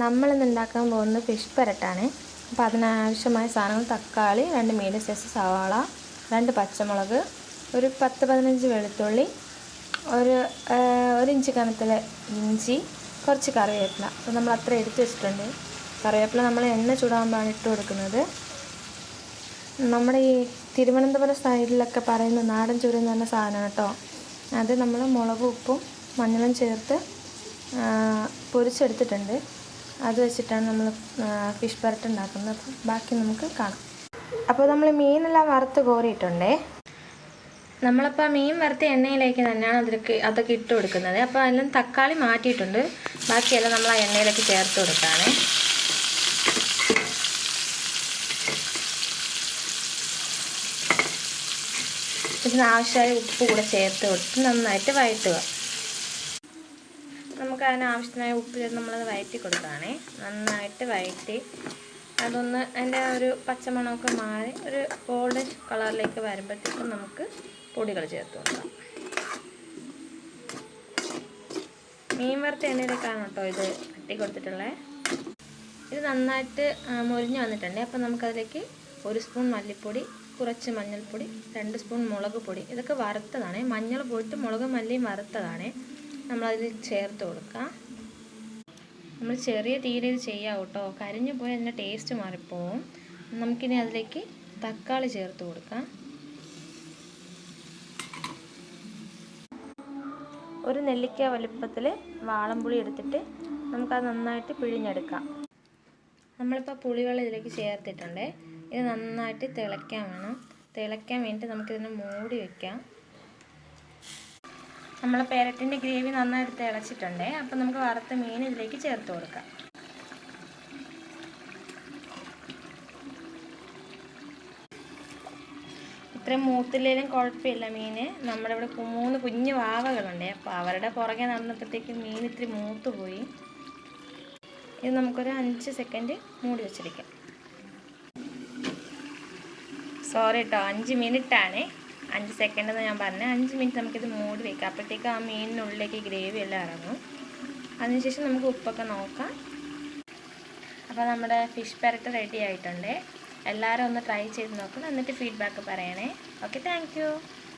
നമ്മളിന്ന് ഉണ്ടാക്കാൻ പോകുന്നത് ഫിഷ് പെരട്ടാണ്. അപ്പോൾ അതിനാവശ്യമായ സാധനങ്ങൾ തക്കാളി, 2 മീഡിയം സൈസ് സവാള, 2 പച്ചമുളക്, ഒരു 10-15 വെളുത്തുള്ളി, ഒരു ഇഞ്ച് കനത്തിൽ ഇഞ്ചി, കുറച്ച് കറിവേപ്പില. അപ്പോൾ നമ്മൾ അത്ര എടുത്ത് വെച്ചിട്ടുണ്ട്. കറിവേപ്പില നമ്മൾ എണ്ണ ചൂടാകുമ്പോഴാണ് ഇട്ട് കൊടുക്കുന്നത്. നമ്മുടെ ഈ തിരുവനന്തപുരം സൈഡിലൊക്കെ പറയുന്ന നാടൻ ചുരം എന്ന് പറഞ്ഞ സാധനമാണ് കേട്ടോ. അത് നമ്മൾ മുളകും ഉപ്പും മഞ്ഞളും ചേർത്ത് പൊരിച്ചെടുത്തിട്ടുണ്ട്. അത് വെച്ചിട്ടാണ് നമ്മൾ ഫിഷ് പെരട്ട് ഉണ്ടാക്കുന്നത്. അപ്പോൾ ബാക്കി നമുക്ക് കാണാം. അപ്പോൾ നമ്മൾ മീനെല്ലാം വറുത്ത് കോരിയിട്ടുണ്ടേ. നമ്മളപ്പോൾ ആ മീൻ വറുത്ത എണ്ണയിലേക്ക് തന്നെയാണ് അതൊക്കെ ഇട്ട് കൊടുക്കുന്നത്. അപ്പോൾ അതിലും തക്കാളി മാറ്റിയിട്ടുണ്ട്. ബാക്കിയെല്ലാം നമ്മൾ ആ എണ്ണയിലേക്ക് ചേർത്ത് കൊടുക്കുകയാണ്. ഇതിനാവശ്യമായ ഉപ്പ് കൂടെ ചേർത്ത് കൊടുത്ത് നന്നായിട്ട് വഴറ്റുക. നമുക്ക് അതിനാവശ്യമായ ഉപ്പ് ചേർത്ത് നമ്മളത് വഴറ്റി കൊടുക്കുകയാണേ. നന്നായിട്ട് വഴറ്റി അതൊന്ന് അതിൻ്റെ ഒരു പച്ചമണമൊക്കെ മാറി ഒരു ഗോൾഡൻ കളറിലേക്ക് വരുമ്പോഴത്തേക്കും നമുക്ക് പൊടികൾ ചേർത്ത് കൊടുക്കാം. മീൻ വറുത്ത എണ്ണയിലേക്കാണ് കേട്ടോ ഇത് കട്ടി കൊടുത്തിട്ടുള്ളത്. ഇത് നന്നായിട്ട് മൊരിഞ്ഞ് വന്നിട്ടുണ്ട്. അപ്പോൾ നമുക്കതിലേക്ക് 1 സ്പൂൺ മല്ലിപ്പൊടി, കുറച്ച് മഞ്ഞൾപ്പൊടി, 2 സ്പൂൺ മുളക് പൊടി, ഇതൊക്കെ വറുത്തതാണ്. മഞ്ഞൾ പോയിട്ട് മുളക് മല്ലിയും വറുത്തതാണ്. നമ്മളതിൽ ചേർത്ത് കൊടുക്കാം. നമ്മൾ ചെറിയ തീയിൽ ഇത് ചെയ്യാം കേട്ടോ. കരിഞ്ഞു പോയി അതിൻ്റെ ടേസ്റ്റ് മാറിപ്പോവും. നമുക്കിനി അതിലേക്ക് തക്കാളി ചേർത്ത് കൊടുക്കാം. ഒരു നെല്ലിക്ക വലുപ്പത്തിൽ വാളംപുളി എടുത്തിട്ട് നമുക്കത് നന്നായിട്ട് പിഴിഞ്ഞെടുക്കാം. നമ്മളിപ്പോൾ പുളിവെള്ളം ഇതിലേക്ക് ചേർത്തിട്ടുണ്ട്. ഇത് നന്നായിട്ട് തിളയ്ക്കാൻ വേണം. തിളയ്ക്കാൻ വേണ്ടിയിട്ട് നമുക്കിതിനെ മൂടി വയ്ക്കാം. നമ്മൾ പെരട്ടിൻ്റെ ഗ്രേവി നന്നായിട്ട് തിളച്ചിട്ടുണ്ട്. അപ്പോൾ നമുക്ക് വറുത്ത മീൻ ഇതിലേക്ക് ചേർത്ത് കൊടുക്കാം. ഇത്രയും മൂത്തില്ലേലും കുഴപ്പമില്ല മീൻ. നമ്മുടെ ഇവിടെ 3 കുഞ്ഞു വാവകളുണ്ട്. അപ്പോൾ അവരുടെ പുറകെ നടന്നപ്പോഴത്തേക്ക് മീൻ ഇത്തിരി മൂത്ത് പോയി. ഇത് നമുക്കൊരു 5 സെക്കൻഡ് മൂടി വെച്ചിരിക്കാം. സോറി കേട്ടോ, 5 മിനിറ്റാണ്. 5 സെക്കൻഡ് എന്ന് ഞാൻ പറഞ്ഞത്. 5 മിനിറ്റ് നമുക്കിത് മൂടി വയ്ക്കാം. അപ്പോഴത്തേക്ക് ആ മീനിനുള്ളിലേക്ക് ഗ്രേവി എല്ലാം ഇറങ്ങും. അതിനുശേഷം നമുക്ക് ഉപ്പൊക്കെ നോക്കാം. അപ്പോൾ നമ്മുടെ ഫിഷ് പെരട്ട് റെഡി ആയിട്ടുണ്ട്. എല്ലാവരും ഒന്ന് ട്രൈ ചെയ്ത് നോക്കണം. എന്നിട്ട് ഫീഡ്ബാക്ക് പറയണേ. Okay, thank you.